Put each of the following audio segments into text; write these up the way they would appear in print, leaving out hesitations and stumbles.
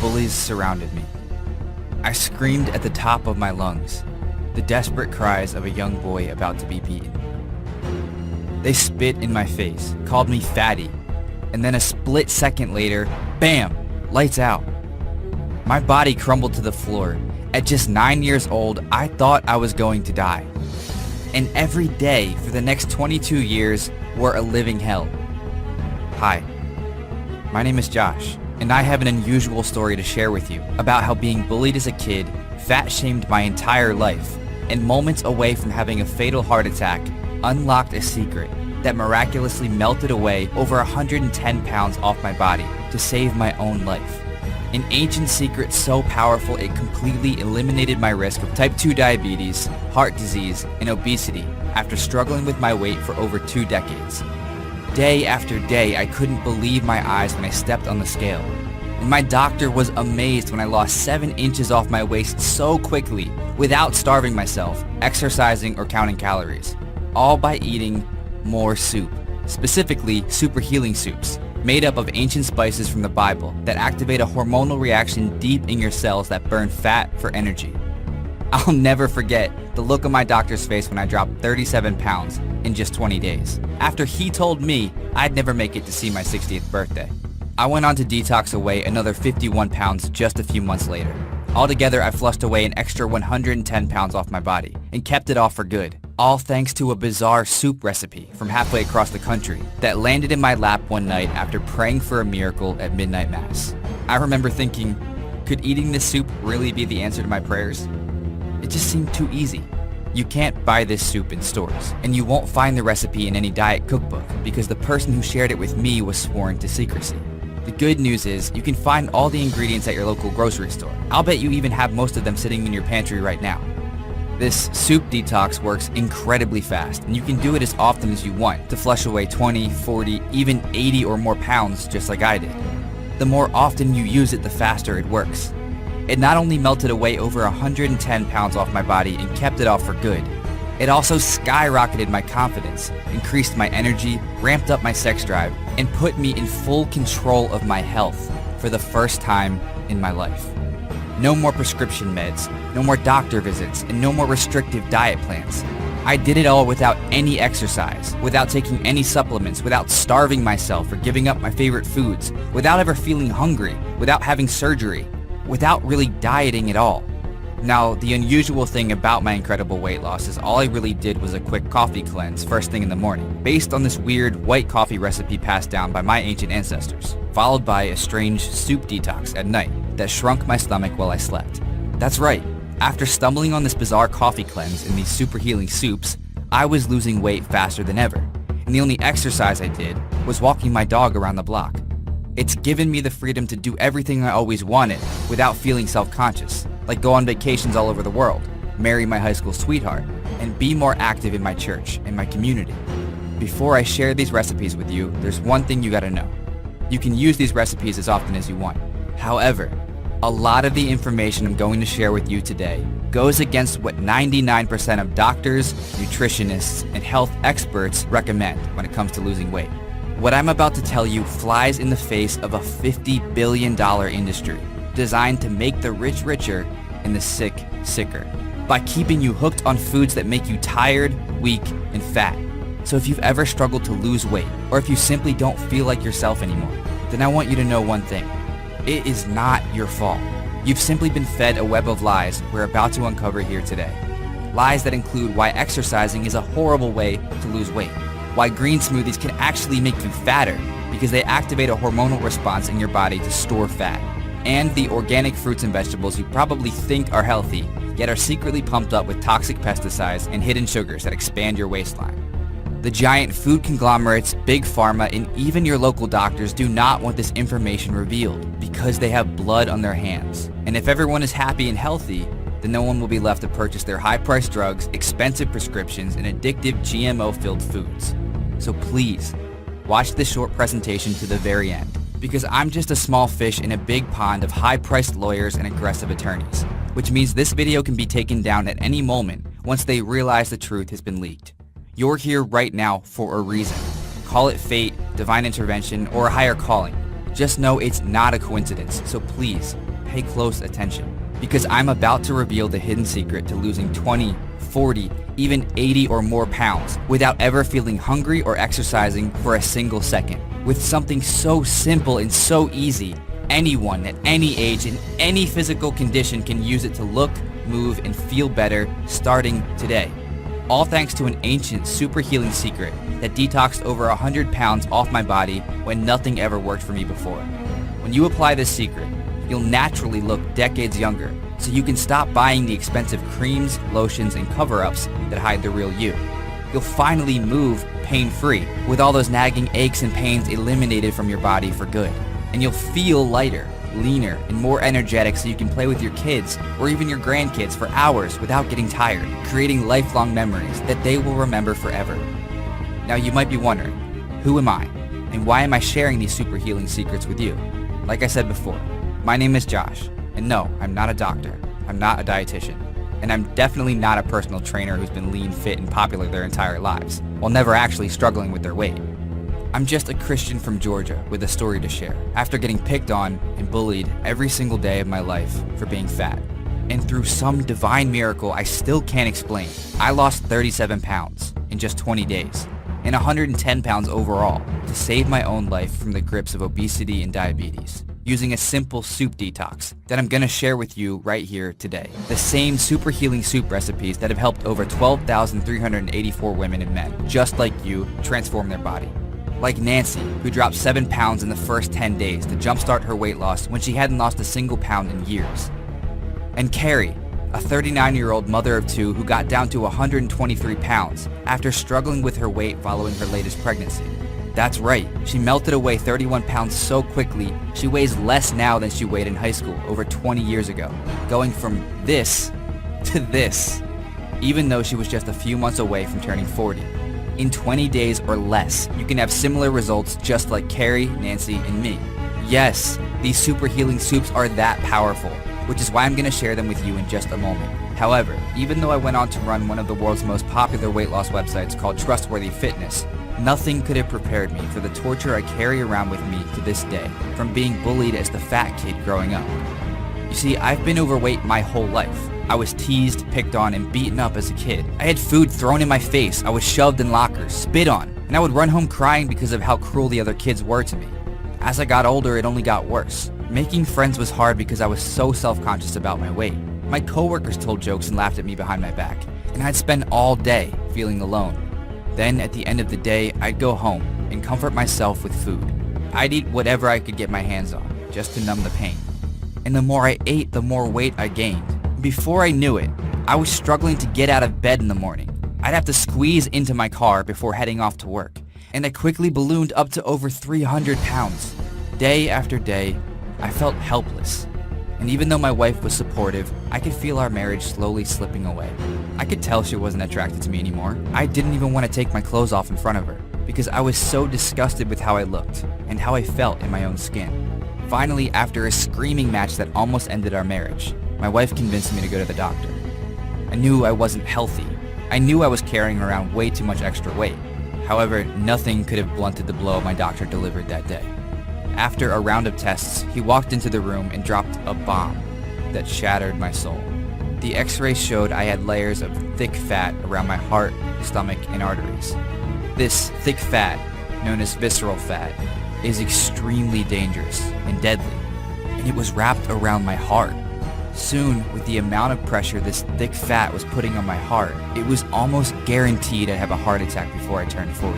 bullies surrounded me. I screamed at the top of my lungs, the desperate cries of a young boy about to be beaten. They spit in my face, called me fatty, and then a split second later, bam, lights out. My body crumbled to the floor. At just 9 years old, I thought I was going to die. And every day for the next 22 years were a living hell. Hi, my name is Josh, and I have an unusual story to share with you about how being bullied as a kid, fat-shamed my entire life, and moments away from having a fatal heart attack, unlocked a secret that miraculously melted away over 110 pounds off my body to save my own life. An ancient secret so powerful it completely eliminated my risk of type 2 diabetes, heart disease, and obesity after struggling with my weight for over 2 decades. Day after day, I couldn't believe my eyes when I stepped on the scale. And my doctor was amazed when I lost 7 inches off my waist so quickly without starving myself, exercising, or counting calories. All by eating more soup, specifically super healing soups, made up of ancient spices from the Bible that activate a hormonal reaction deep in your cells that burn fat for energy. I'll never forget the look on my doctor's face when I dropped 37 pounds in just 20 days, after he told me I'd never make it to see my 60th birthday. I went on to detox away another 51 pounds just a few months later. Altogether, I flushed away an extra 110 pounds off my body and kept it off for good, all thanks to a bizarre soup recipe from halfway across the country that landed in my lap one night after praying for a miracle at midnight mass. I remember thinking, could eating this soup really be the answer to my prayers? It just seemed too easy. You can't buy this soup in stores, and you won't find the recipe in any diet cookbook because the person who shared it with me was sworn to secrecy. The good news is you can find all the ingredients at your local grocery store. I'll bet you even have most of them sitting in your pantry right now. This soup detox works incredibly fast, and you can do it as often as you want to flush away 20, 40, even 80 or more pounds just like I did. The more often you use it, the faster it works. It not only melted away over 110 pounds off my body and kept it off for good, it also skyrocketed my confidence, increased my energy, ramped up my sex drive, and put me in full control of my health for the first time in my life. No more prescription meds, no more doctor visits, and no more restrictive diet plans. I did it all without any exercise, without taking any supplements, without starving myself or giving up my favorite foods, without ever feeling hungry, without having surgery, without really dieting at all. Now, the unusual thing about my incredible weight loss is all I really did was a quick coffee cleanse first thing in the morning, based on this weird white coffee recipe passed down by my ancient ancestors, followed by a strange soup detox at night that shrunk my stomach while I slept. That's right, after stumbling on this bizarre coffee cleanse and these super healing soups, I was losing weight faster than ever, and the only exercise I did was walking my dog around the block. It's given me the freedom to do everything I always wanted without feeling self-conscious, like go on vacations all over the world, marry my high school sweetheart, and be more active in my church and my community. Before I share these recipes with you, there's one thing you gotta know. You can use these recipes as often as you want. However, a lot of the information I'm going to share with you today goes against what 99% of doctors, nutritionists, and health experts recommend when it comes to losing weight. What I'm about to tell you flies in the face of a $50 billion industry designed to make the rich richer and the sick sicker by keeping you hooked on foods that make you tired, weak, and fat. So if you've ever struggled to lose weight, or if you simply don't feel like yourself anymore, then I want you to know one thing. It is not your fault. You've simply been fed a web of lies we're about to uncover here today. Lies that include why exercising is a horrible way to lose weight, why green smoothies can actually make you fatter because they activate a hormonal response in your body to store fat, and the organic fruits and vegetables you probably think are healthy, yet are secretly pumped up with toxic pesticides and hidden sugars that expand your waistline. The giant food conglomerates, big pharma, and even your local doctors do not want this information revealed because they have blood on their hands. And if everyone is happy and healthy, then no one will be left to purchase their high-priced drugs, expensive prescriptions, and addictive GMO-filled foods. So please, watch this short presentation to the very end, because I'm just a small fish in a big pond of high-priced lawyers and aggressive attorneys, which means this video can be taken down at any moment once they realize the truth has been leaked. You're here right now for a reason. Call it fate, divine intervention, or a higher calling. Just know it's not a coincidence, so please, pay close attention, because I'm about to reveal the hidden secret to losing 20, 40, even 80 or more pounds without ever feeling hungry or exercising for a single second. With something so simple and so easy, anyone at any age in any physical condition can use it to look, move, and feel better starting today. All thanks to an ancient super healing secret that detoxed over 100 pounds off my body when nothing ever worked for me before. When you apply this secret, you'll naturally look decades younger, so you can stop buying the expensive creams, lotions, and cover-ups that hide the real you. You'll finally move pain-free, with all those nagging aches and pains eliminated from your body for good. And you'll feel lighter, leaner, and more energetic, so you can play with your kids or even your grandkids for hours without getting tired, creating lifelong memories that they will remember forever. Now you might be wondering, who am I? And why am I sharing these super healing secrets with you? Like I said before, my name is Josh, and no, I'm not a doctor, I'm not a dietitian, and I'm definitely not a personal trainer who's been lean, fit, and popular their entire lives, while never actually struggling with their weight. I'm just a Christian from Georgia with a story to share, after getting picked on and bullied every single day of my life for being fat. And through some divine miracle I still can't explain, I lost 37 pounds in just 20 days, and 110 pounds overall, to save my own life from the grips of obesity and diabetes, using a simple soup detox that I'm gonna share with you right here today. The same super healing soup recipes that have helped over 12,384 women and men, just like you, transform their body. Like Nancy, who dropped 7 pounds in the first 10 days to jumpstart her weight loss when she hadn't lost a single pound in years. And Carrie, a 39-year-old mother of two who got down to 123 pounds after struggling with her weight following her latest pregnancy. That's right, she melted away 31 pounds so quickly, she weighs less now than she weighed in high school over 20 years ago, going from this to this, even though she was just a few months away from turning 40. In 20 days or less, you can have similar results just like Carrie, Nancy, and me. Yes, these super healing soups are that powerful, which is why I'm going to share them with you in just a moment. However, even though I went on to run one of the world's most popular weight loss websites called Trustworthy Fitness, nothing could have prepared me for the torture I carry around with me to this day, from being bullied as the fat kid growing up. You see, I've been overweight my whole life. I was teased, picked on, and beaten up as a kid. I had food thrown in my face, I was shoved in lockers, spit on, and I would run home crying because of how cruel the other kids were to me. As I got older, it only got worse. Making friends was hard because I was so self-conscious about my weight. My coworkers told jokes and laughed at me behind my back, and I'd spend all day feeling alone. Then, at the end of the day, I'd go home and comfort myself with food. I'd eat whatever I could get my hands on, just to numb the pain. And the more I ate, the more weight I gained. Before I knew it, I was struggling to get out of bed in the morning. I'd have to squeeze into my car before heading off to work, and I quickly ballooned up to over 300 pounds. Day after day, I felt helpless. And even though my wife was supportive, I could feel our marriage slowly slipping away. I could tell she wasn't attracted to me anymore. I didn't even want to take my clothes off in front of her, because I was so disgusted with how I looked and how I felt in my own skin. Finally, after a screaming match that almost ended our marriage, my wife convinced me to go to the doctor. I knew I wasn't healthy. I knew I was carrying around way too much extra weight. However, nothing could have blunted the blow my doctor delivered that day. After a round of tests, he walked into the room and dropped a bomb that shattered my soul. The x-rays showed I had layers of thick fat around my heart, stomach, and arteries. This thick fat, known as visceral fat, is extremely dangerous and deadly, and it was wrapped around my heart. Soon, with the amount of pressure this thick fat was putting on my heart, it was almost guaranteed I'd have a heart attack before I turned 40.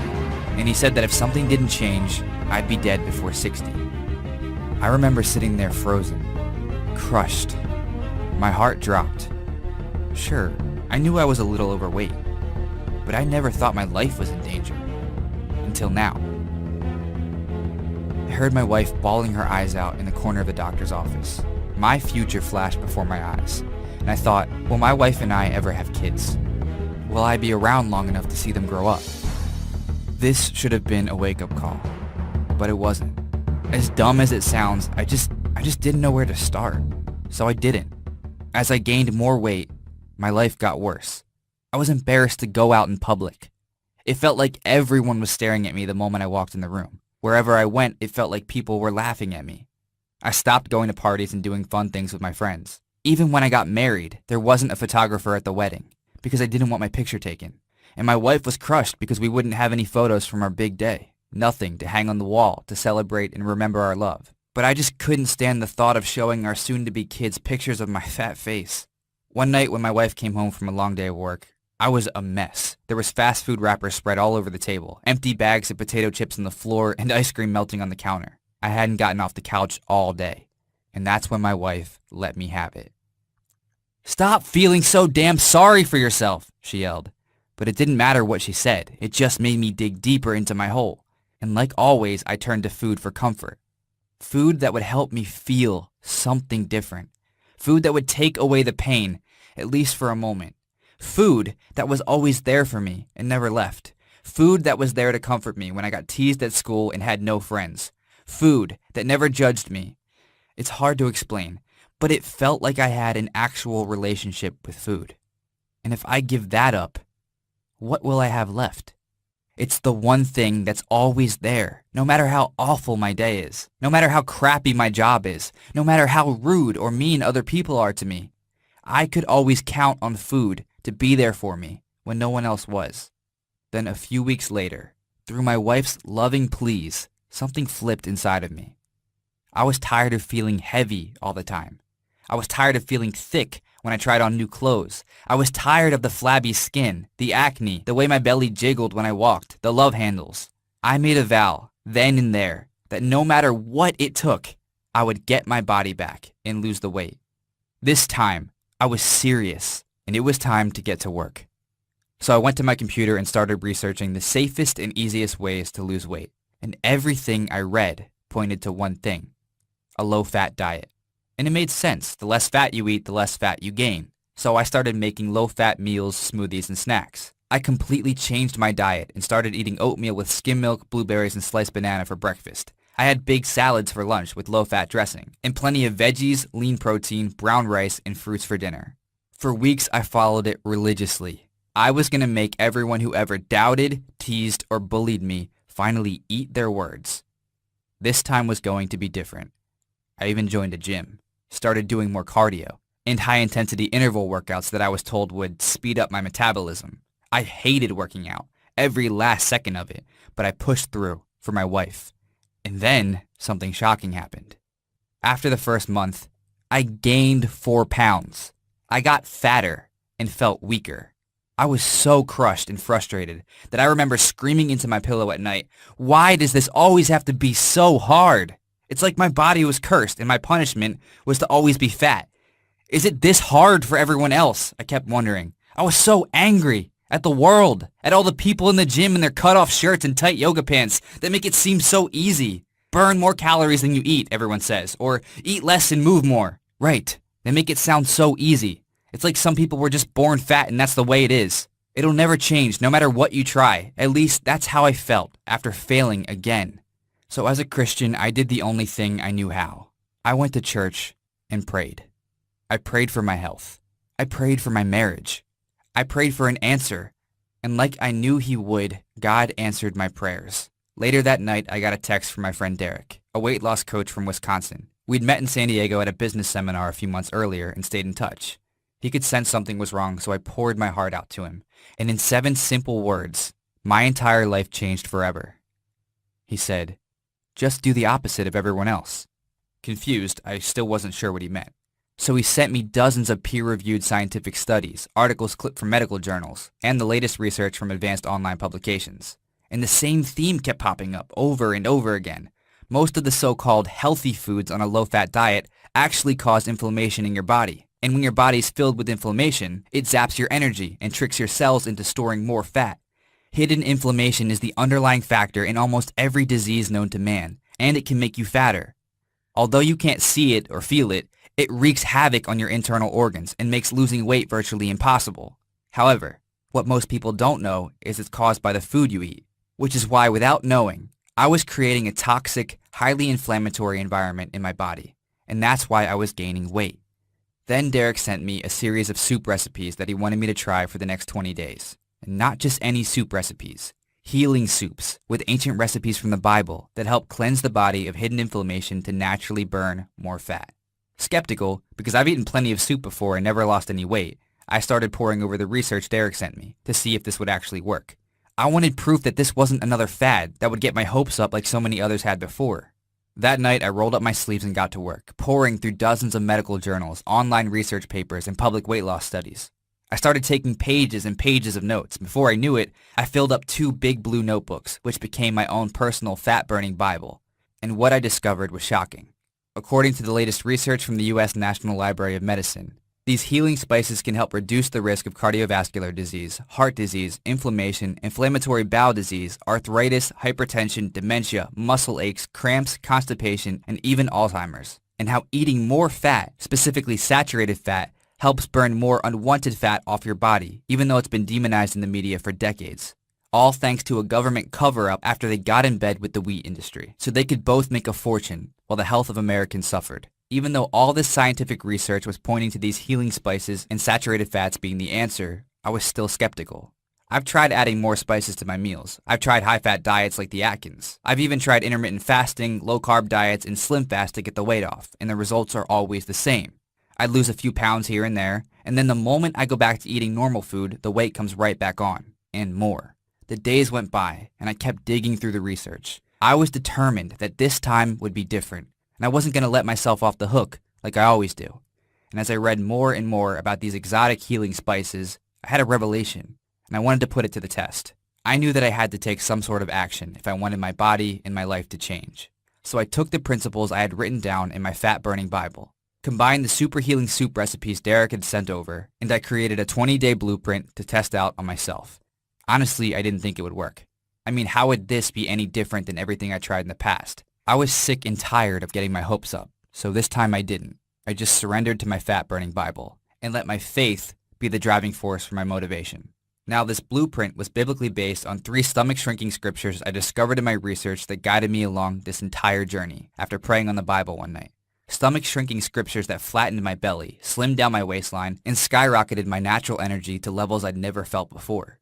And he said that if something didn't change, I'd be dead before 60. I remember sitting there frozen, crushed. My heart dropped. Sure, I knew I was a little overweight, but I never thought my life was in danger. Until now. I heard my wife bawling her eyes out in the corner of the doctor's office. My future flashed before my eyes, and I thought, will my wife and I ever have kids? Will I be around long enough to see them grow up? This should have been a wake-up call, but it wasn't. As dumb as it sounds, I just didn't know where to start, so I didn't. As I gained more weight, my life got worse. I was embarrassed to go out in public. It felt like everyone was staring at me the moment I walked in the room. Wherever I went, it felt like people were laughing at me. I stopped going to parties and doing fun things with my friends. Even when I got married, there wasn't a photographer at the wedding because I didn't want my picture taken. And my wife was crushed because we wouldn't have any photos from our big day. Nothing to hang on the wall to celebrate and remember our love. But I just couldn't stand the thought of showing our soon-to-be kids pictures of my fat face. One night when my wife came home from a long day of work, I was a mess. There was fast food wrappers spread all over the table, empty bags of potato chips on the floor, and ice cream melting on the counter. I hadn't gotten off the couch all day. And that's when my wife let me have it. "Stop feeling so damn sorry for yourself," she yelled. But it didn't matter what she said. It just made me dig deeper into my hole. And like always, I turned to food for comfort. Food that would help me feel something different. Food that would take away the pain, at least for a moment. Food that was always there for me and never left. Food that was there to comfort me when I got teased at school and had no friends. Food that never judged me. It's hard to explain, but it felt like I had an actual relationship with food. And if I give that up, what will I have left? It's the one thing that's always there, no matter how awful my day is, no matter how crappy my job is, no matter how rude or mean other people are to me. I could always count on food to be there for me when no one else was. Then a few weeks later, through my wife's loving pleas, something flipped inside of me. I was tired of feeling heavy all the time. I was tired of feeling thick when I tried on new clothes. I was tired of the flabby skin, the acne, the way my belly jiggled when I walked, the love handles. I made a vow, then and there, that no matter what it took, I would get my body back and lose the weight. This time, I was serious, and it was time to get to work. So I went to my computer and started researching the safest and easiest ways to lose weight. And everything I read pointed to one thing: a low-fat diet. And it made sense. The less fat you eat, the less fat you gain. So I started making low-fat meals, smoothies, and snacks. I completely changed my diet and started eating oatmeal with skim milk, blueberries, and sliced banana for breakfast. I had big salads for lunch with low-fat dressing, and plenty of veggies, lean protein, brown rice, and fruits for dinner. For weeks, I followed it religiously. I was going to make everyone who ever doubted, teased, or bullied me finally eat their words. This time was going to be different. I even joined a gym, started doing more cardio, and high-intensity interval workouts that I was told would speed up my metabolism. I hated working out, every last second of it, but I pushed through for my wife. And then something shocking happened. After the first month, I gained 4 pounds. I got fatter and felt weaker. I was so crushed and frustrated that I remember screaming into my pillow at night, "Why does this always have to be so hard?" It's like my body was cursed and my punishment was to always be fat. Is it this hard for everyone else? I kept wondering. I was so angry at the world, at all the people in the gym in their cut-off shirts and tight yoga pants that make it seem so easy. Burn more calories than you eat, everyone says, or eat less and move more. Right, they make it sound so easy. It's like some people were just born fat and that's the way it is. It'll never change no matter what you try. At least that's how I felt after failing again. So as a Christian, I did the only thing I knew how. I went to church and prayed. I prayed for my health. I prayed for my marriage. I prayed for an answer. And like I knew he would, God answered my prayers. Later that night, I got a text from my friend Derek, a weight loss coach from Wisconsin. We'd met in San Diego at a business seminar a few months earlier and stayed in touch. He could sense something was wrong, so I poured my heart out to him. And in 7 simple words, my entire life changed forever. He said, "Just do the opposite of everyone else." Confused, I still wasn't sure what he meant. So he sent me dozens of peer-reviewed scientific studies, articles clipped from medical journals, and the latest research from advanced online publications. And the same theme kept popping up over and over again. Most of the so-called healthy foods on a low-fat diet actually cause inflammation in your body. And when your body's filled with inflammation, it zaps your energy and tricks your cells into storing more fat. Hidden inflammation is the underlying factor in almost every disease known to man, and it can make you fatter. Although you can't see it or feel it, it wreaks havoc on your internal organs and makes losing weight virtually impossible. However, what most people don't know is it's caused by the food you eat, which is why without knowing, I was creating a toxic, highly inflammatory environment in my body, and that's why I was gaining weight. Then Derek sent me a series of soup recipes that he wanted me to try for the next 20 days. And not just any soup recipes. healing soups with ancient recipes from the Bible that help cleanse the body of hidden inflammation to naturally burn more fat. Skeptical, because I've eaten plenty of soup before and never lost any weight, I started poring over the research Derek sent me to see if this would actually work. I wanted proof that this wasn't another fad that would get my hopes up like so many others had before. That night, I rolled up my sleeves and got to work, poring through dozens of medical journals, online research papers, and public weight loss studies. I started taking pages and pages of notes. Before I knew it, I filled up 2 big blue notebooks, which became my own personal fat-burning Bible. And what I discovered was shocking. According to the latest research from the U.S. National Library of Medicine, these healing spices can help reduce the risk of cardiovascular disease, heart disease, inflammation, inflammatory bowel disease, arthritis, hypertension, dementia, muscle aches, cramps, constipation, and even Alzheimer's. And how eating more fat, specifically saturated fat, helps burn more unwanted fat off your body, even though it's been demonized in the media for decades. All thanks to a government cover-up after they got in bed with the wheat industry, so they could both make a fortune while the health of Americans suffered. Even though all this scientific research was pointing to these healing spices and saturated fats being the answer, I was still skeptical. I've tried adding more spices to my meals. I've tried high-fat diets like the Atkins. I've even tried intermittent fasting, low-carb diets, and slim fast to get the weight off, and the results are always the same. I'd lose a few pounds here and there, and then the moment I go back to eating normal food, the weight comes right back on, and more. The days went by, and I kept digging through the research. I was determined that this time would be different, and I wasn't going to let myself off the hook like I always do. And as I read more and more about these exotic healing spices, I had a revelation, and I wanted to put it to the test. I knew that I had to take some sort of action if I wanted my body and my life to change. So I took the principles I had written down in my fat-burning Bible, combined the super healing soup recipes Derek had sent over, and I created a 20-day blueprint to test out on myself. Honestly, I didn't think it would work. I mean, how would this be any different than everything I tried in the past? I was sick and tired of getting my hopes up, so this time I didn't. I just surrendered to my fat-burning Bible and let my faith be the driving force for my motivation. Now, this blueprint was biblically based on 3 stomach-shrinking scriptures I discovered in my research that guided me along this entire journey after praying on the Bible one night. Stomach-shrinking scriptures that flattened my belly, slimmed down my waistline, and skyrocketed my natural energy to levels I'd never felt before.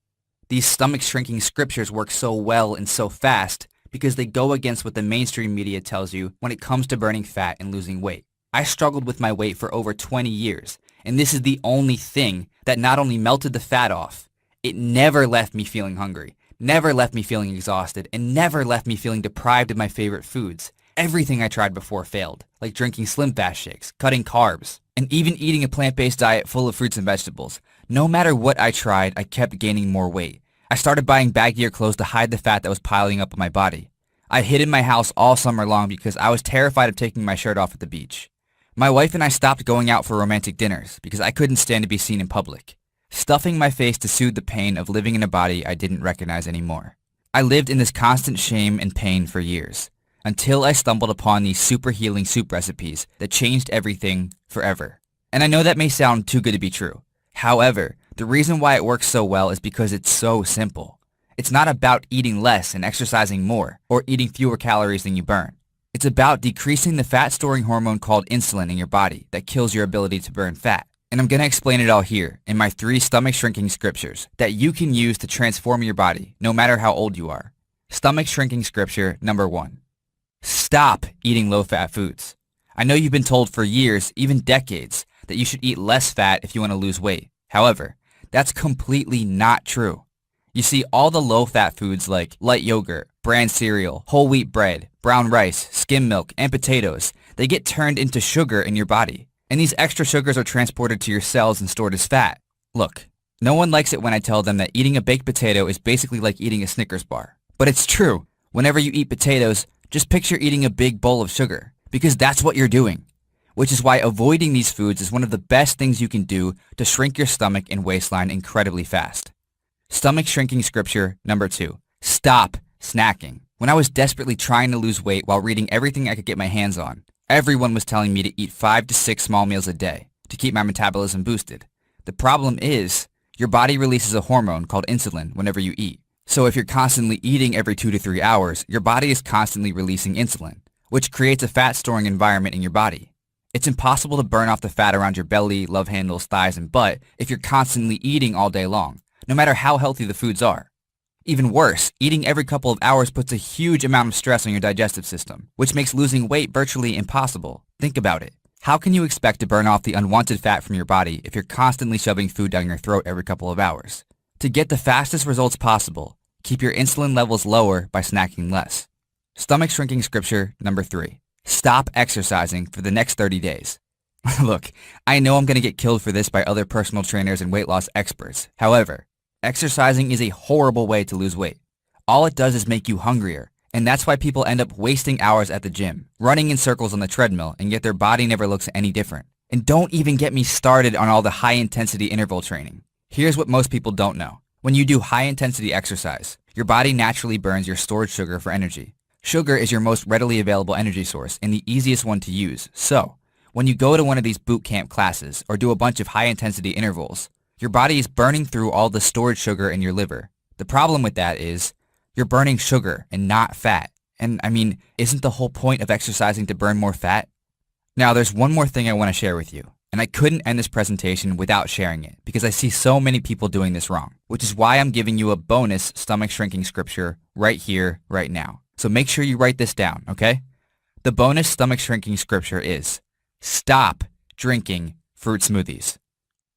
These stomach-shrinking scriptures work so well and so fast because they go against what the mainstream media tells you when it comes to burning fat and losing weight. I struggled with my weight for over 20 years, and this is the only thing that not only melted the fat off, it never left me feeling hungry, never left me feeling exhausted, and never left me feeling deprived of my favorite foods. Everything I tried before failed, like drinking Slim Fast shakes, cutting carbs, and even eating a plant-based diet full of fruits and vegetables. No matter what I tried, I kept gaining more weight. I started buying baggier clothes to hide the fat that was piling up on my body. I hid in my house all summer long because I was terrified of taking my shirt off at the beach. My wife and I stopped going out for romantic dinners because I couldn't stand to be seen in public, stuffing my face to soothe the pain of living in a body I didn't recognize anymore. I lived in this constant shame and pain for years, until I stumbled upon these super healing soup recipes that changed everything forever. And I know that may sound too good to be true. However, the reason why it works so well is because it's so simple. It's not about eating less and exercising more, or eating fewer calories than you burn. It's about decreasing the fat-storing hormone called insulin in your body that kills your ability to burn fat. And I'm going to explain it all here in my 3 stomach-shrinking scriptures that you can use to transform your body, no matter how old you are. Stomach-shrinking scripture number 1. Stop eating low-fat foods. I know you've been told for years, even decades, that you should eat less fat if you want to lose weight. However, that's completely not true. You see, all the low-fat foods like light yogurt, bran cereal, whole wheat bread, brown rice, skim milk, and potatoes, they get turned into sugar in your body. And these extra sugars are transported to your cells and stored as fat. Look, no one likes it when I tell them that eating a baked potato is basically like eating a Snickers bar. But it's true. Whenever you eat potatoes, just picture eating a big bowl of sugar, because that's what you're doing. Which is why avoiding these foods is one of the best things you can do to shrink your stomach and waistline incredibly fast. Stomach shrinking scripture number 2. Stop snacking. When I was desperately trying to lose weight while reading everything I could get my hands on, everyone was telling me to eat 5 to 6 small meals a day to keep my metabolism boosted. The problem is, your body releases a hormone called insulin whenever you eat. So if you're constantly eating every 2 to 3 hours, your body is constantly releasing insulin, which creates a fat-storing environment in your body. It's impossible to burn off the fat around your belly, love handles, thighs, and butt if you're constantly eating all day long, no matter how healthy the foods are. Even worse, eating every couple of hours puts a huge amount of stress on your digestive system, which makes losing weight virtually impossible. Think about it. How can you expect to burn off the unwanted fat from your body if you're constantly shoving food down your throat every couple of hours? To get the fastest results possible, keep your insulin levels lower by snacking less. Stomach shrinking scripture number 3. Stop exercising for the next 30 days. Look, I know I'm going to get killed for this by other personal trainers and weight loss experts. However, exercising is a horrible way to lose weight. All it does is make you hungrier, and that's why people end up wasting hours at the gym, running in circles on the treadmill, and yet their body never looks any different. And don't even get me started on all the high-intensity interval training. Here's what most people don't know. When you do high-intensity exercise, your body naturally burns your stored sugar for energy. Sugar is your most readily available energy source and the easiest one to use. So, when you go to one of these boot camp classes or do a bunch of high-intensity intervals, your body is burning through all the stored sugar in your liver. The problem with that is you're burning sugar and not fat. And I mean, isn't the whole point of exercising to burn more fat? Now, there's one more thing I want to share with you. And I couldn't end this presentation without sharing it because I see so many people doing this wrong, which is why I'm giving you a bonus stomach shrinking scripture right here, right now. So make sure you write this down, okay? The bonus stomach shrinking scripture is, stop drinking fruit smoothies.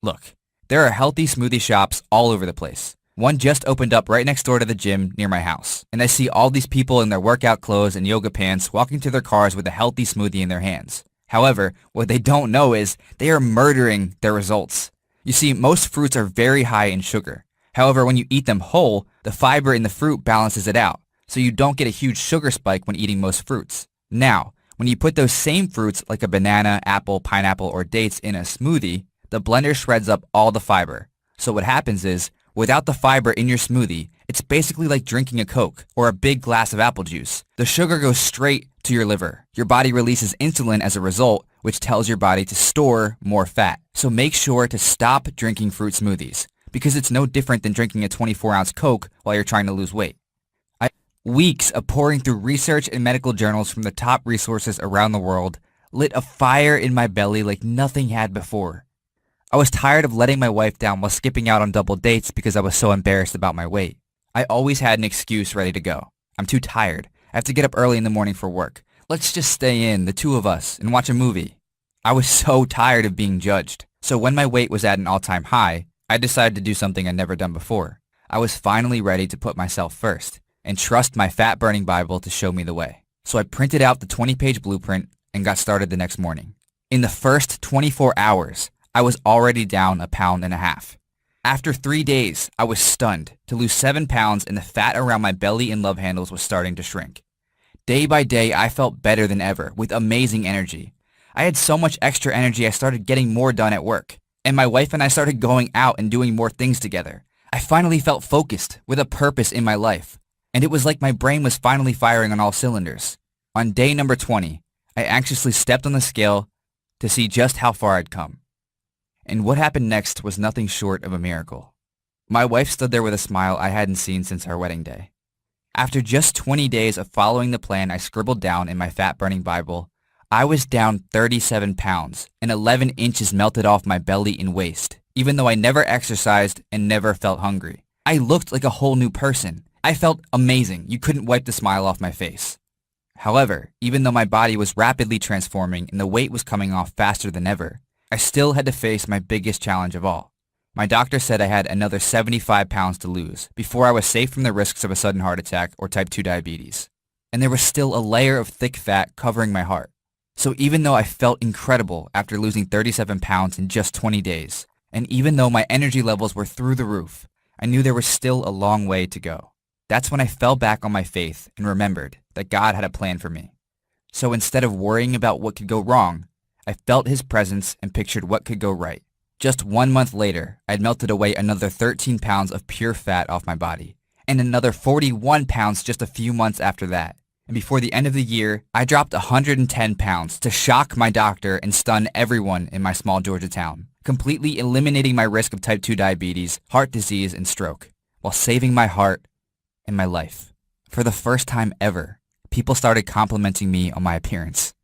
Look, there are healthy smoothie shops all over the place. One just opened up right next door to the gym near my house, and I see all these people in their workout clothes and yoga pants walking to their cars with a healthy smoothie in their hands. However, what they don't know is they are murdering their results. You see, most fruits are very high in sugar. However, when you eat them whole, the fiber in the fruit balances it out, so you don't get a huge sugar spike when eating most fruits. Now, when you put those same fruits like a banana, apple, pineapple, or dates in a smoothie, the blender shreds up all the fiber. So what happens is, without the fiber in your smoothie, it's basically like drinking a Coke or a big glass of apple juice. The sugar goes straight to your liver. Your body releases insulin as a result, which tells your body to store more fat. So make sure to stop drinking fruit smoothies, because it's no different than drinking a 24-ounce Coke while you're trying to lose weight. Weeks of pouring through research and medical journals from the top resources around the world lit a fire in my belly like nothing had before. I was tired of letting my wife down while skipping out on double dates because I was so embarrassed about my weight. I always had an excuse ready to go. I'm too tired. I have to get up early in the morning for work. Let's just stay in, the two of us, and watch a movie. I was so tired of being judged. So when my weight was at an all-time high, I decided to do something I'd never done before. I was finally ready to put myself first and trust my fat-burning Bible to show me the way. So I printed out the 20-page blueprint and got started the next morning. In the first 24 hours, I was already down 1.5 pounds. After 3 days, I was stunned to lose 7 pounds and the fat around my belly and love handles was starting to shrink. Day by day, I felt better than ever with amazing energy. I had so much extra energy I started getting more done at work. And my wife and I started going out and doing more things together. I finally felt focused with a purpose in my life. And it was like my brain was finally firing on all cylinders. On day number 20, I anxiously stepped on the scale to see just how far I'd come. And what happened next was nothing short of a miracle. My wife stood there with a smile I hadn't seen since our wedding day. After just 20 days of following the plan I scribbled down in my fat-burning Bible, I was down 37 pounds and 11 inches melted off my belly and waist, even though I never exercised and never felt hungry. I looked like a whole new person. I felt amazing. You couldn't wipe the smile off my face. However, even though my body was rapidly transforming and the weight was coming off faster than ever, I still had to face my biggest challenge of all. My doctor said I had another 75 pounds to lose before I was safe from the risks of a sudden heart attack or type 2 diabetes. And there was still a layer of thick fat covering my heart. So even though I felt incredible after losing 37 pounds in just 20 days, and even though my energy levels were through the roof, I knew there was still a long way to go. That's when I fell back on my faith and remembered that God had a plan for me. So instead of worrying about what could go wrong, I felt His presence and pictured what could go right. Just 1 month later, I'd melted away another 13 pounds of pure fat off my body, and another 41 pounds just a few months after that. And before the end of the year, I dropped 110 pounds to shock my doctor and stun everyone in my small Georgia town, completely eliminating my risk of type 2 diabetes, heart disease, and stroke, while saving my heart and my life. For the first time ever, people started complimenting me on my appearance.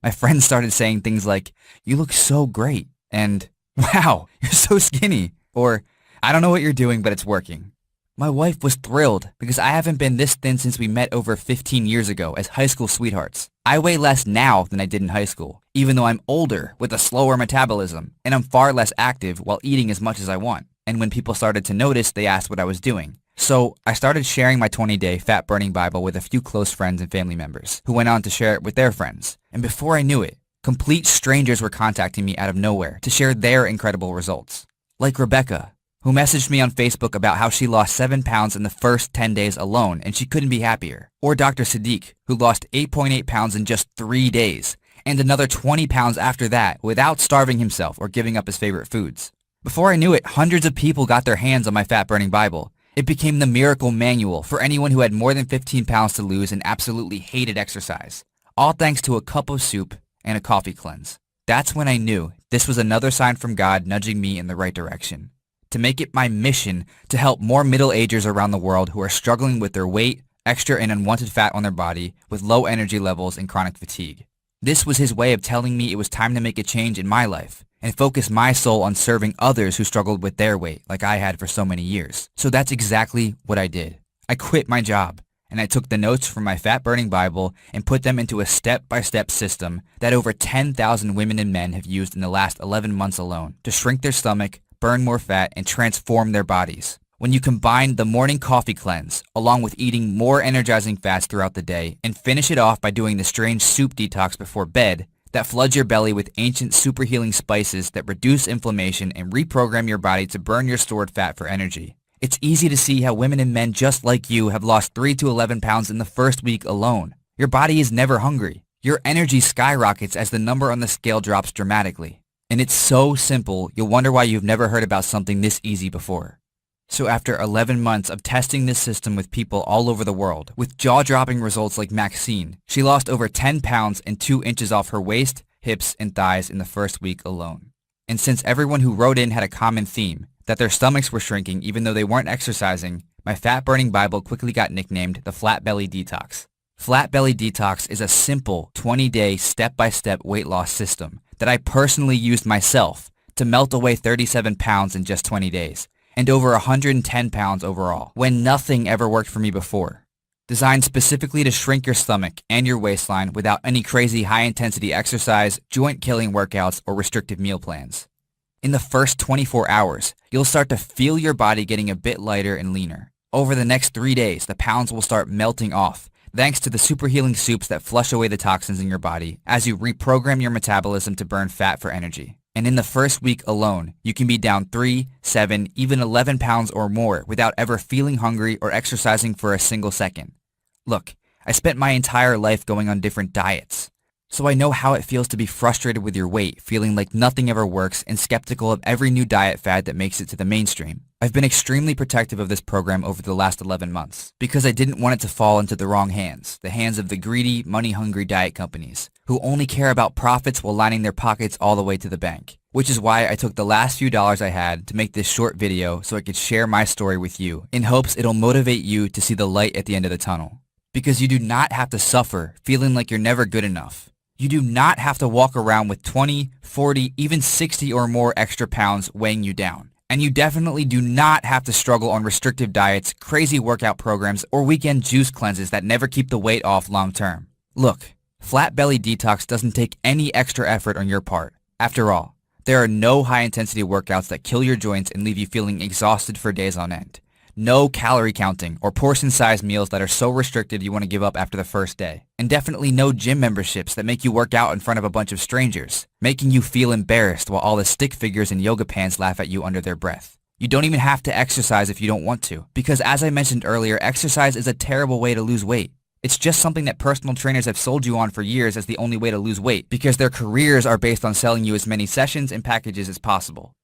My friends started saying things like, "You look so great," and "Wow, you're so skinny," or "I don't know what you're doing, but it's working." My wife was thrilled because I haven't been this thin since we met over 15 years ago as high school sweethearts. I weigh less now than I did in high school, even though I'm older with a slower metabolism, and I'm far less active while eating as much as I want. And when people started to notice, they asked what I was doing. So I started sharing my 20-day fat-burning Bible with a few close friends and family members, who went on to share it with their friends. And before I knew it, complete strangers were contacting me out of nowhere to share their incredible results. Like Rebecca, who messaged me on Facebook about how she lost 7 pounds in the first 10 days alone and she couldn't be happier. Or Dr. Sadiq, who lost 8.8 pounds in just 3 days, and another 20 pounds after that without starving himself or giving up his favorite foods. Before I knew it, hundreds of people got their hands on my fat-burning Bible. It became the miracle manual for anyone who had more than 15 pounds to lose and absolutely hated exercise. All thanks to a cup of soup and a coffee cleanse. That's when I knew this was another sign from God nudging me in the right direction. To make it my mission to help more middle-agers around the world who are struggling with their weight, extra and unwanted fat on their body, with low energy levels and chronic fatigue. This was his way of telling me it was time to make a change in my life and focus my soul on serving others who struggled with their weight like I had for so many years. So that's exactly what I did. I quit my job and I took the notes from my fat-burning Bible and put them into a step-by-step system that over 10,000 women and men have used in the last 11 months alone to shrink their stomach, burn more fat, and transform their bodies. When you combine the morning coffee cleanse, along with eating more energizing fats throughout the day, and finish it off by doing the strange soup detox before bed, that floods your belly with ancient super healing spices that reduce inflammation and reprogram your body to burn your stored fat for energy. It's easy to see how women and men just like you have lost 3 to 11 pounds in the first week alone. Your body is never hungry. Your energy skyrockets as the number on the scale drops dramatically. And it's so simple, you'll wonder why you've never heard about something this easy before. So after 11 months of testing this system with people all over the world, with jaw-dropping results like Maxine, she lost over 10 pounds and 2 inches off her waist, hips, and thighs in the first week alone. And since everyone who wrote in had a common theme, that their stomachs were shrinking even though they weren't exercising, my fat-burning Bible quickly got nicknamed the Flat Belly Detox. Flat Belly Detox is a simple 20-day step-by-step weight loss system that I personally used myself to melt away 37 pounds in just 20 days, and over 110 pounds overall, when nothing ever worked for me before. Designed specifically to shrink your stomach and your waistline without any crazy high-intensity exercise, joint-killing workouts, or restrictive meal plans. In the first 24 hours, you'll start to feel your body getting a bit lighter and leaner. Over the next 3 days, the pounds will start melting off, thanks to the super healing soups that flush away the toxins in your body as you reprogram your metabolism to burn fat for energy. And in the first week alone, you can be down 3, 7, even 11 pounds or more without ever feeling hungry or exercising for a single second. Look, I spent my entire life going on different diets, so I know how it feels to be frustrated with your weight, feeling like nothing ever works, and skeptical of every new diet fad that makes it to the mainstream. I've been extremely protective of this program over the last 11 months because I didn't want it to fall into the wrong hands, the hands of the greedy, money-hungry diet companies who only care about profits while lining their pockets all the way to the bank. Which is why I took the last few dollars I had to make this short video so I could share my story with you in hopes it'll motivate you to see the light at the end of the tunnel. Because you do not have to suffer feeling like you're never good enough. You do not have to walk around with 20, 40, even 60 or more extra pounds weighing you down. And you definitely do not have to struggle on restrictive diets, crazy workout programs, or weekend juice cleanses that never keep the weight off long term. Look, Flat Belly Detox doesn't take any extra effort on your part. After all, there are no high-intensity workouts that kill your joints and leave you feeling exhausted for days on end. No calorie counting or portion-sized meals that are so restricted you want to give up after the first day. And definitely no gym memberships that make you work out in front of a bunch of strangers, making you feel embarrassed while all the stick figures in yoga pants laugh at you under their breath. You don't even have to exercise if you don't want to, because as I mentioned earlier, exercise is a terrible way to lose weight. It's just something that personal trainers have sold you on for years as the only way to lose weight, because their careers are based on selling you as many sessions and packages as possible.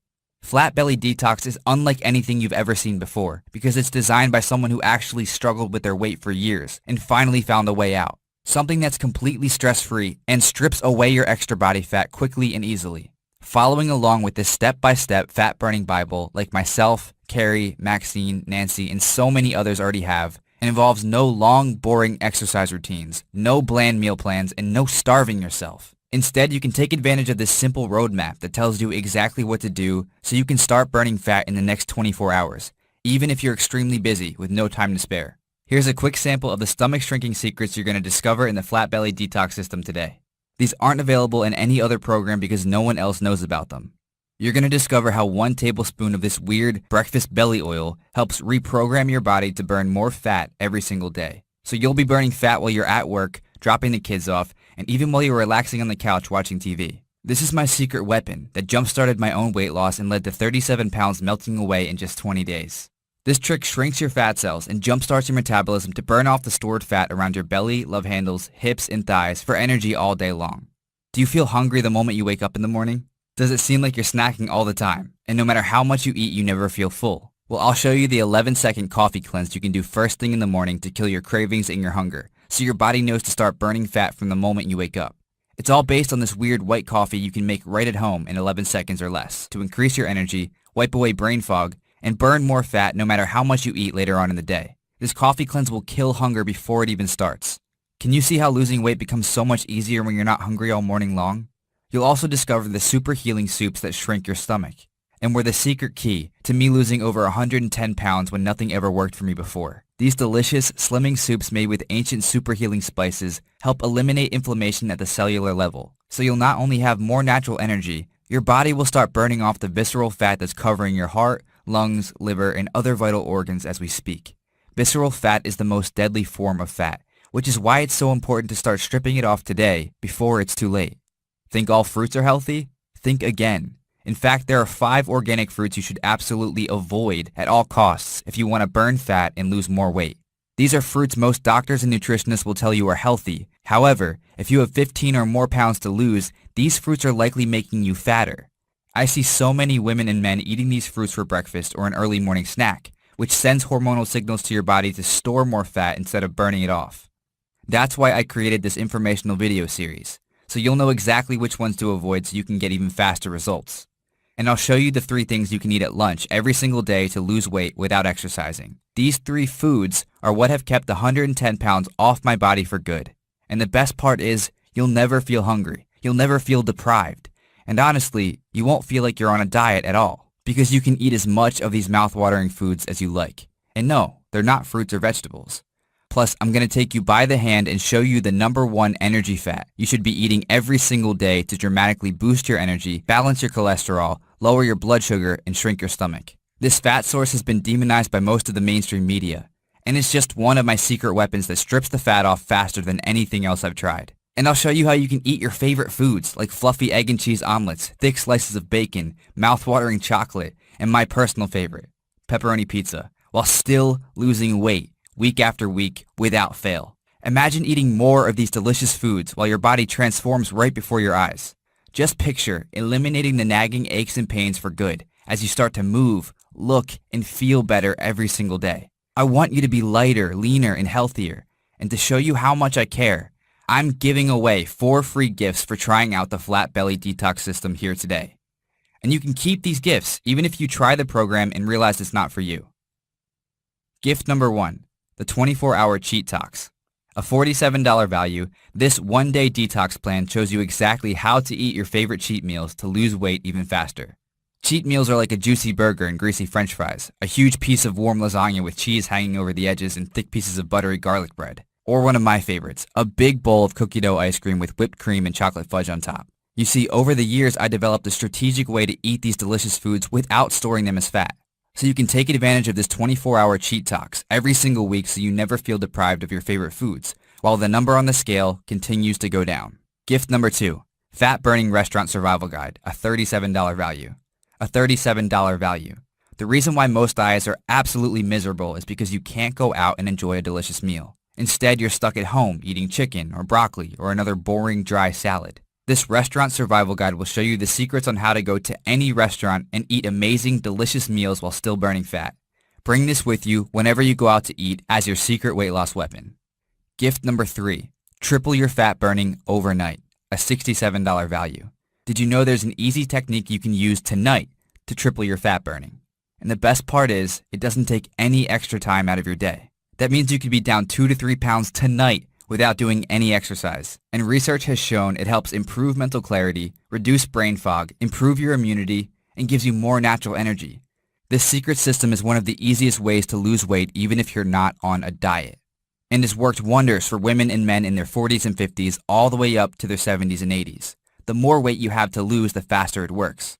Flat Belly Detox is unlike anything you've ever seen before because it's designed by someone who actually struggled with their weight for years and finally found a way out. Something that's completely stress-free and strips away your extra body fat quickly and easily. Following along with this step-by-step fat-burning Bible like myself, Carrie, Maxine, Nancy, and so many others already have, and involves no long, boring exercise routines, no bland meal plans, and no starving yourself. Instead, you can take advantage of this simple roadmap that tells you exactly what to do so you can start burning fat in the next 24 hours, even if you're extremely busy with no time to spare. Here's a quick sample of the stomach shrinking secrets you're going to discover in the Flat Belly Detox System today. These aren't available in any other program because no one else knows about them. You're going to discover how 1 tablespoon of this weird breakfast belly oil helps reprogram your body to burn more fat every single day. So you'll be burning fat while you're at work, dropping the kids off, and even while you're relaxing on the couch watching TV. This is my secret weapon that jump-started my own weight loss and led to 37 pounds melting away in just 20 days. This trick shrinks your fat cells and jump-starts your metabolism to burn off the stored fat around your belly, love handles, hips, and thighs for energy all day long. Do you feel hungry the moment you wake up in the morning? Does it seem like you're snacking all the time, and no matter how much you eat, you never feel full? Well, I'll show you the 11-second coffee cleanse you can do first thing in the morning to kill your cravings and your hunger, so your body knows to start burning fat from the moment you wake up. It's all based on this weird white coffee you can make right at home in 11 seconds or less to increase your energy, wipe away brain fog, and burn more fat no matter how much you eat later on in the day. This coffee cleanse will kill hunger before it even starts. Can you see how losing weight becomes so much easier when you're not hungry all morning long? You'll also discover the super healing soups that shrink your stomach, and were the secret key to me losing over 110 pounds when nothing ever worked for me before. These delicious, slimming soups made with ancient super healing spices help eliminate inflammation at the cellular level. So you'll not only have more natural energy, your body will start burning off the visceral fat that's covering your heart, lungs, liver, and other vital organs as we speak. Visceral fat is the most deadly form of fat, which is why it's so important to start stripping it off today before it's too late. Think all fruits are healthy? Think again. In fact, there are 5 organic fruits you should absolutely avoid at all costs if you want to burn fat and lose more weight. These are fruits most doctors and nutritionists will tell you are healthy. However, if you have 15 or more pounds to lose, these fruits are likely making you fatter. I see so many women and men eating these fruits for breakfast or an early morning snack, which sends hormonal signals to your body to store more fat instead of burning it off. That's why I created this informational video series, so you'll know exactly which ones to avoid so you can get even faster results. And I'll show you the 3 things you can eat at lunch every single day to lose weight without exercising. These 3 foods are what have kept 110 pounds off my body for good. And the best part is, you'll never feel hungry. You'll never feel deprived. And honestly, you won't feel like you're on a diet at all, because you can eat as much of these mouth-watering foods as you like. And no, they're not fruits or vegetables. Plus, I'm going to take you by the hand and show you the #1 energy fat you should be eating every single day to dramatically boost your energy, balance your cholesterol, lower your blood sugar, and shrink your stomach. This fat source has been demonized by most of the mainstream media, and it's just one of my secret weapons that strips the fat off faster than anything else I've tried. And I'll show you how you can eat your favorite foods like fluffy egg and cheese omelets, thick slices of bacon, mouth-watering chocolate, and my personal favorite, pepperoni pizza, while still losing weight week after week without fail. Imagine eating more of these delicious foods while your body transforms right before your eyes. Just picture eliminating the nagging aches and pains for good as you start to move, look, and feel better every single day. I want you to be lighter, leaner, and healthier. And to show you how much I care, I'm giving away 4 free gifts for trying out the Flat Belly Detox System here today. And you can keep these gifts even if you try the program and realize it's not for you. Gift number 1. The 24-hour Cheat Tox. A $47 value, this one-day detox plan shows you exactly how to eat your favorite cheat meals to lose weight even faster. Cheat meals are like a juicy burger and greasy french fries, a huge piece of warm lasagna with cheese hanging over the edges and thick pieces of buttery garlic bread. Or one of my favorites, a big bowl of cookie dough ice cream with whipped cream and chocolate fudge on top. You see, over the years I developed a strategic way to eat these delicious foods without storing them as fat. So you can take advantage of this 24-hour cheat tox every single week so you never feel deprived of your favorite foods, while the number on the scale continues to go down. Gift number 2, Fat Burning Restaurant Survival Guide, a $37 value. A $37 value. The reason why most diets are absolutely miserable is because you can't go out and enjoy a delicious meal. Instead, you're stuck at home eating chicken or broccoli or another boring dry salad. This restaurant survival guide will show you the secrets on how to go to any restaurant and eat amazing, delicious meals while still burning fat. Bring this with you whenever you go out to eat as your secret weight loss weapon. Gift number 3, triple your fat burning overnight, a $67 value. Did you know there's an easy technique you can use tonight to triple your fat burning? And the best part is, it doesn't take any extra time out of your day. That means you could be down 2 to 3 pounds tonight without doing any exercise. And research has shown it helps improve mental clarity, reduce brain fog, improve your immunity, and gives you more natural energy. This secret system is one of the easiest ways to lose weight even if you're not on a diet, and has worked wonders for women and men in their 40s and 50s all the way up to their 70s and 80s. The more weight you have to lose, the faster it works.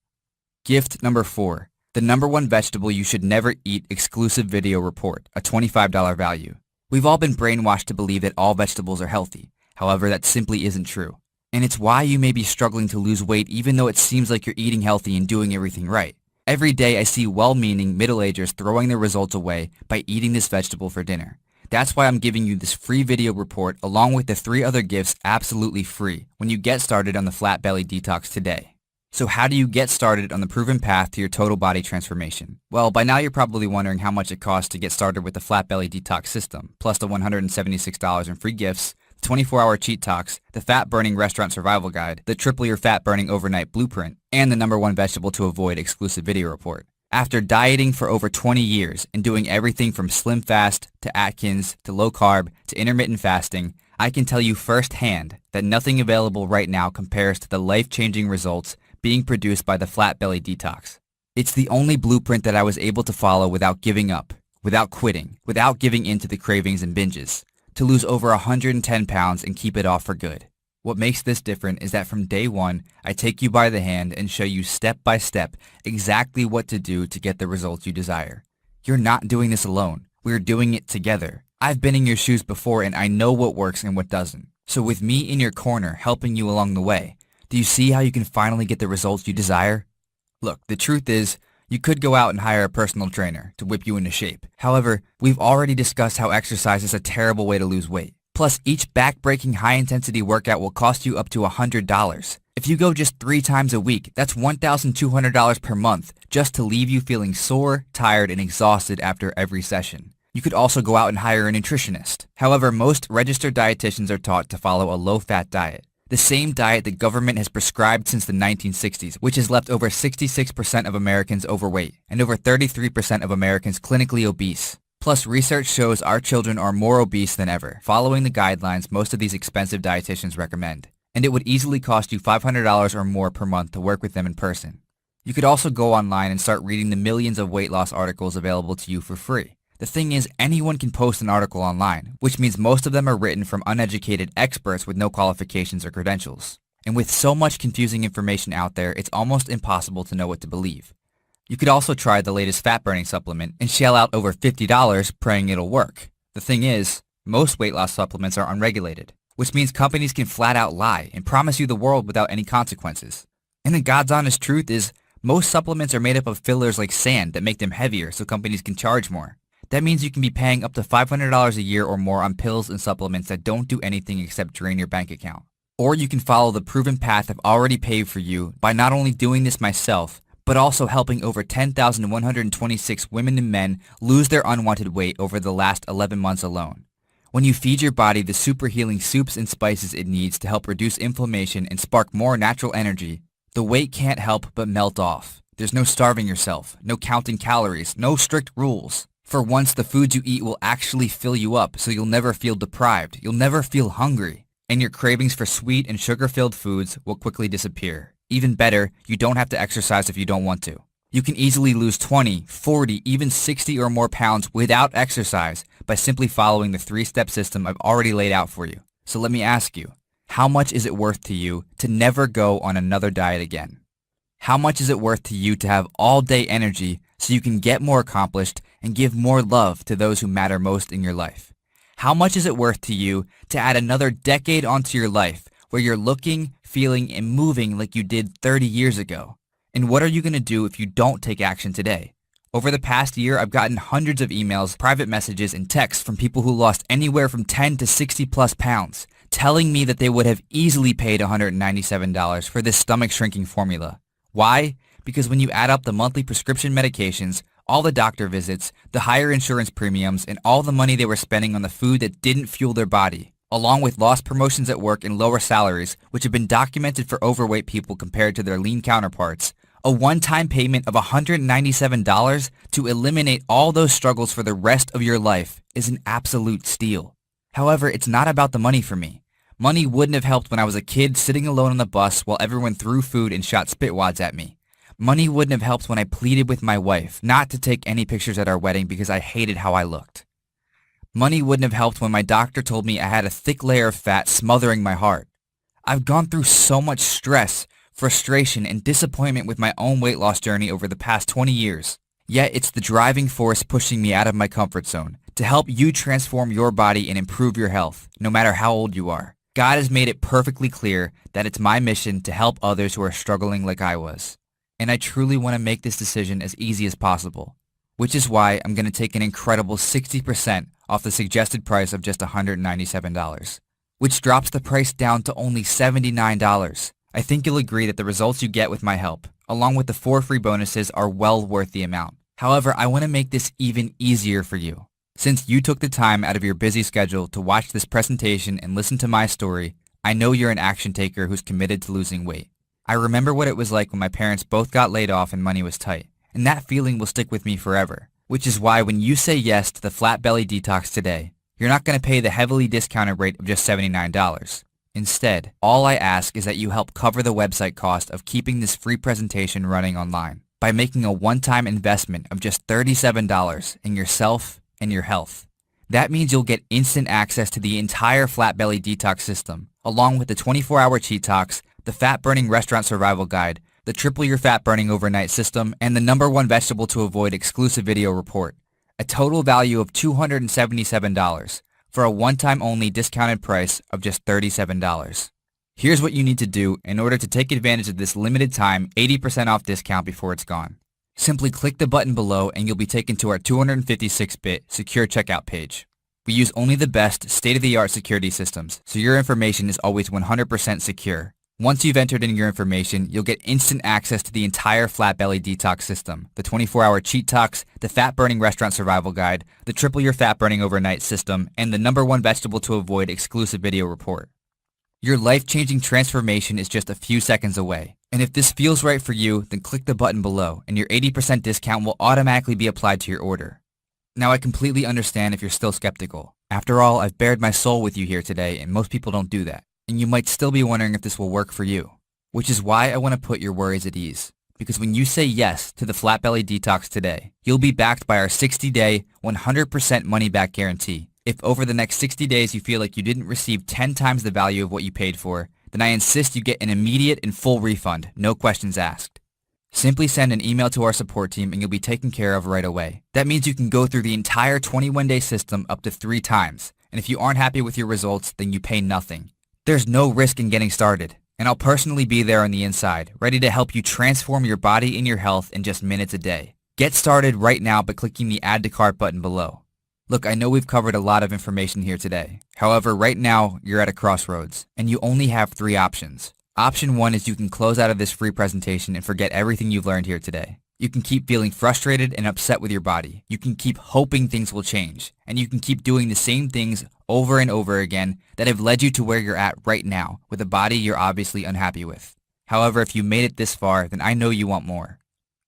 Gift number 4. The number one vegetable you should never eat exclusive video report, a $25 value. We've all been brainwashed to believe that all vegetables are healthy. However, that simply isn't true. And it's why you may be struggling to lose weight even though it seems like you're eating healthy and doing everything right. Every day I see well-meaning middle-agers throwing their results away by eating this vegetable for dinner. That's why I'm giving you this free video report along with the 3 other gifts absolutely free when you get started on the Flat Belly Detox today. So how do you get started on the proven path to your total body transformation? Well, by now you're probably wondering how much it costs to get started with the Flat Belly Detox system, plus the $176 in free gifts, the 24-hour cheat talks, the fat burning restaurant survival guide, the triple your fat burning overnight blueprint, and the number one vegetable to avoid exclusive video report. After dieting for over 20 years and doing everything from Slim Fast to Atkins to low carb to intermittent fasting, I can tell you firsthand that nothing available right now compares to the life-changing results being produced by the Flat Belly Detox. It's the only blueprint that I was able to follow without giving up, without quitting, without giving in to the cravings and binges, to lose over 110 pounds and keep it off for good. What makes this different is that from day one, I take you by the hand and show you step by step exactly what to do to get the results you desire. You're not doing this alone. We're doing it together. I've been in your shoes before and I know what works and what doesn't. So with me in your corner helping you along the way, do you see how you can finally get the results you desire? Look, the truth is, you could go out and hire a personal trainer to whip you into shape. However, we've already discussed how exercise is a terrible way to lose weight. Plus, each back-breaking high-intensity workout will cost you up to $100. If you go just 3 times a week, that's $1,200 per month just to leave you feeling sore, tired, and exhausted after every session. You could also go out and hire a nutritionist. However, most registered dietitians are taught to follow a low-fat diet. The same diet the government has prescribed since the 1960s, which has left over 66% of Americans overweight and over 33% of Americans clinically obese. Plus, research shows our children are more obese than ever, following the guidelines most of these expensive dietitians recommend. And it would easily cost you $500 or more per month to work with them in person. You could also go online and start reading the millions of weight loss articles available to you for free. The thing is, anyone can post an article online, which means most of them are written from uneducated experts with no qualifications or credentials. And with so much confusing information out there, it's almost impossible to know what to believe. You could also try the latest fat-burning supplement and shell out over $50 praying it'll work. The thing is, most weight loss supplements are unregulated, which means companies can flat out lie and promise you the world without any consequences. And the God's honest truth is, most supplements are made up of fillers like sand that make them heavier so companies can charge more. That means you can be paying up to $500 a year or more on pills and supplements that don't do anything except drain your bank account. Or you can follow the proven path I've already paved for you by not only doing this myself, but also helping over 10,126 women and men lose their unwanted weight over the last 11 months alone. When you feed your body the super healing soups and spices it needs to help reduce inflammation and spark more natural energy, the weight can't help but melt off. There's no starving yourself, no counting calories, no strict rules. For once, the foods you eat will actually fill you up, so you'll never feel deprived, you'll never feel hungry, and your cravings for sweet and sugar-filled foods will quickly disappear. Even better, you don't have to exercise if you don't want to. You can easily lose 20, 40, even 60 or more pounds without exercise by simply following the 3-step system I've already laid out for you. So let me ask you, how much is it worth to you to never go on another diet again? How much is it worth to you to have all-day energy so you can get more accomplished and give more love to those who matter most in your life? How much is it worth to you to add another decade onto your life where you're looking, feeling, and moving like you did 30 years ago? And what are you going to do if you don't take action today? Over the past year, I've gotten hundreds of emails, private messages, and texts from people who lost anywhere from 10 to 60 plus pounds, telling me that they would have easily paid $197 for this stomach shrinking formula. Why? Because when you add up the monthly prescription medications, all the doctor visits, the higher insurance premiums, and all the money they were spending on the food that didn't fuel their body, along with lost promotions at work and lower salaries, which have been documented for overweight people compared to their lean counterparts, a one-time payment of $197 to eliminate all those struggles for the rest of your life is an absolute steal. However, it's not about the money for me. Money wouldn't have helped when I was a kid sitting alone on the bus while everyone threw food and shot spit wads at me. Money wouldn't have helped when I pleaded with my wife not to take any pictures at our wedding because I hated how I looked. Money wouldn't have helped when my doctor told me I had a thick layer of fat smothering my heart. I've gone through so much stress, frustration, and disappointment with my own weight loss journey over the past 20 years. Yet it's the driving force pushing me out of my comfort zone to help you transform your body and improve your health, no matter how old you are. God has made it perfectly clear that it's my mission to help others who are struggling like I was. And I truly want to make this decision as easy as possible, which is why I'm going to take an incredible 60% off the suggested price of just $197, which drops the price down to only $79. I think you'll agree that the results you get with my help, along with the 4 free bonuses, are well worth the amount. However, I want to make this even easier for you. Since you took the time out of your busy schedule to watch this presentation and listen to my story, I know you're an action taker who's committed to losing weight. I remember what it was like when my parents both got laid off and money was tight, and that feeling will stick with me forever. Which is why when you say yes to the Flat Belly Detox today, you're not going to pay the heavily discounted rate of just $79. Instead, all I ask is that you help cover the website cost of keeping this free presentation running online by making a one-time investment of just $37 in yourself and your health. That means you'll get instant access to the entire Flat Belly Detox system, along with the 24-hour Cheat Talks, the Fat Burning Restaurant Survival Guide, the Triple Your Fat Burning Overnight System, and the #1 Vegetable to Avoid exclusive video report. A total value of $277 for a one-time only discounted price of just $37. Here's what you need to do in order to take advantage of this limited time 80% off discount before it's gone. Simply click the button below and you'll be taken to our 256-bit secure checkout page. We use only the best state-of-the-art security systems, so your information is always 100% secure. Once you've entered in your information, you'll get instant access to the entire Flat Belly Detox system, the 24-hour Cheat Talks, the Fat Burning Restaurant Survival Guide, the Triple Your Fat Burning Overnight System, and the #1 Vegetable to Avoid exclusive video report. Your life-changing transformation is just a few seconds away. And if this feels right for you, then click the button below and your 80% discount will automatically be applied to your order. Now I completely understand if you're still skeptical. After all, I've bared my soul with you here today and most people don't do that. And you might still be wondering if this will work for you. Which is why I want to put your worries at ease. Because when you say yes to the Flat Belly Detox today, you'll be backed by our 60-day, 100% money-back guarantee. If over the next 60 days you feel like you didn't receive 10 times the value of what you paid for, then I insist you get an immediate and full refund, no questions asked. Simply send an email to our support team and you'll be taken care of right away. That means you can go through the entire 21-day system up to 3 times. And if you aren't happy with your results, then you pay nothing. There's no risk in getting started, and I'll personally be there on the inside, ready to help you transform your body and your health in just minutes a day. Get started right now by clicking the Add to Cart button below. Look, I know we've covered a lot of information here today. However, right now, you're at a crossroads, and you only have 3 options. Option 1 is you can close out of this free presentation and forget everything you've learned here today. You can keep feeling frustrated and upset with your body. You can keep hoping things will change, and you can keep doing the same things over and over again that have led you to where you're at right now with a body you're obviously unhappy with. However, if you made it this far, then I know you want more.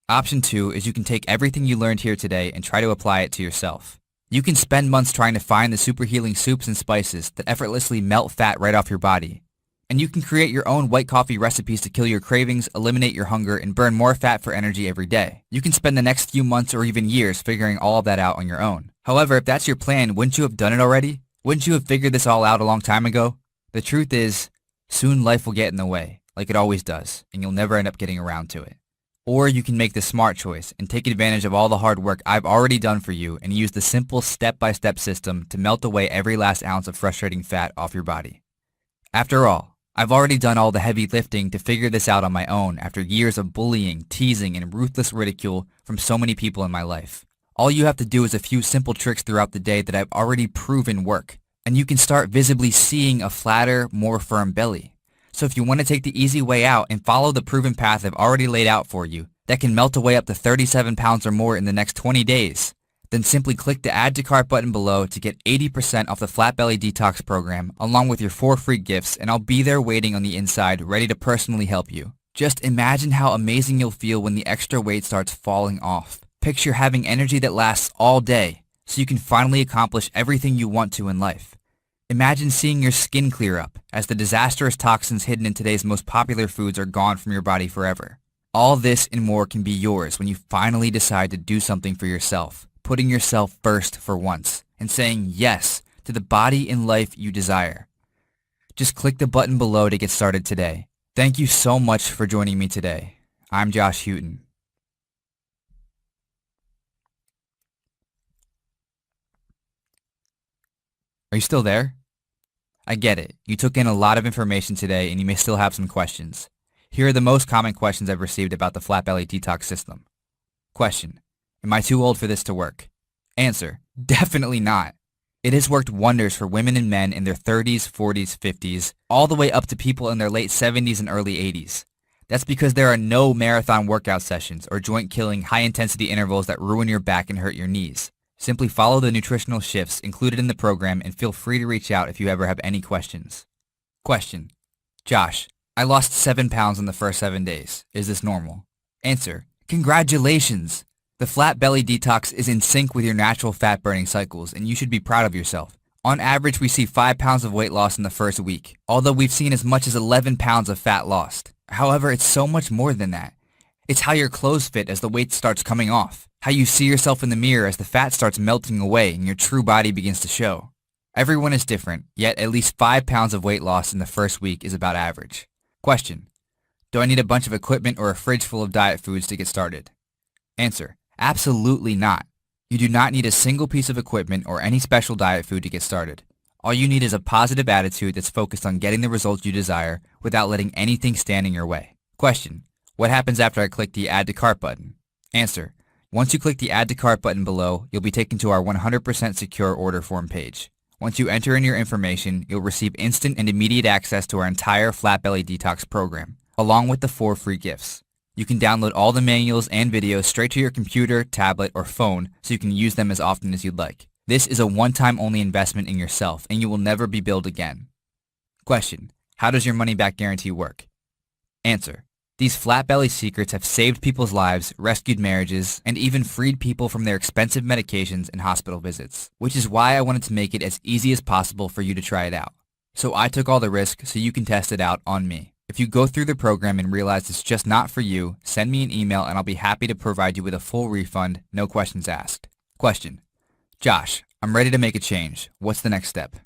Option 2 is you can take everything you learned here today and try to apply it to yourself. You can spend months trying to find the super healing soups and spices that effortlessly melt fat right off your body. And you can create your own white coffee recipes to kill your cravings, eliminate your hunger, and burn more fat for energy every day. You can spend the next few months or even years figuring all of that out on your own. However, if that's your plan, wouldn't you have done it already? Wouldn't you have figured this all out a long time ago? The truth is, soon life will get in the way, like it always does, and you'll never end up getting around to it. Or you can make the smart choice and take advantage of all the hard work I've already done for you and use the simple step-by-step system to melt away every last ounce of frustrating fat off your body. After all, I've already done all the heavy lifting to figure this out on my own after years of bullying, teasing, and ruthless ridicule from so many people in my life. All you have to do is a few simple tricks throughout the day that I've already proven work, and you can start visibly seeing a flatter, more firm belly. So if you want to take the easy way out and follow the proven path I've already laid out for you that can melt away up to 37 pounds or more in the next 20 days, then simply click the Add to Cart button below to get 80% off the Flat Belly Detox program along with your 4 free gifts, and I'll be there waiting on the inside ready to personally help you. Just imagine how amazing you'll feel when the extra weight starts falling off. Picture having energy that lasts all day so you can finally accomplish everything you want to in life. Imagine seeing your skin clear up as the disastrous toxins hidden in today's most popular foods are gone from your body forever. All this and more can be yours when you finally decide to do something for yourself, putting yourself first for once, and saying yes to the body and life you desire. Just click the button below to get started today. Thank you so much for joining me today. I'm Josh Houghton. Are you still there? I get it. You took in a lot of information today and you may still have some questions. Here are the most common questions I've received about the flat belly detox system. Question: am I too old for this to work? Answer: definitely not. It has worked wonders for women and men in their 30s, 40s, 50s, all the way up to people in their late 70s and early 80s. That's because there are no marathon workout sessions or joint-killing high-intensity intervals that ruin your back and hurt your knees. Simply follow the nutritional shifts included in the program and feel free to reach out if you ever have any questions. Question: Josh, I lost 7 pounds in the first 7 days. Is this normal? Answer: congratulations! The flat belly detox is in sync with your natural fat burning cycles and you should be proud of yourself. On average, we see 5 pounds of weight loss in the first week, although we've seen as much as 11 pounds of fat lost. However, it's so much more than that. It's how your clothes fit as the weight starts coming off, how you see yourself in the mirror as the fat starts melting away and your true body begins to show. Everyone is different, yet at least 5 pounds of weight loss in the first week is about average. Question: do I need a bunch of equipment or a fridge full of diet foods to get started? Answer: absolutely not. You do not need a single piece of equipment or any special diet food to get started. All you need is a positive attitude that's focused on getting the results you desire without letting anything stand in your way. Question: what happens after I click the Add to Cart button? Answer: once you click the Add to Cart button below, you'll be taken to our 100% secure order form page. Once you enter in your information, you'll receive instant and immediate access to our entire Flat Belly Detox program, along with the 4 free gifts. You can download all the manuals and videos straight to your computer, tablet, or phone so you can use them as often as you'd like. This is a one-time only investment in yourself and you will never be billed again. Question: how does your money-back guarantee work? Answer: these flat belly secrets have saved people's lives, rescued marriages, and even freed people from their expensive medications and hospital visits, which is why I wanted to make it as easy as possible for you to try it out. So I took all the risk so you can test it out on me. If you go through the program and realize it's just not for you, send me an email and I'll be happy to provide you with a full refund, no questions asked. Question: Josh, I'm ready to make a change. What's the next step?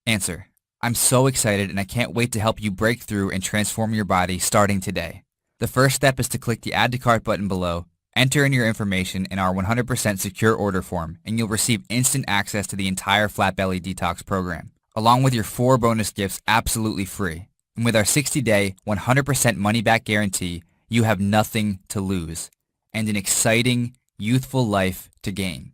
Answer: I'm so excited and I can't wait to help you break through and transform your body starting today. The first step is to click the Add to Cart button below, enter in your information in our 100% secure order form, and you'll receive instant access to the entire Flat Belly Detox program, along with your 4 bonus gifts absolutely free. And with our 60-day, 100% money-back guarantee, you have nothing to lose, and an exciting, youthful life to gain.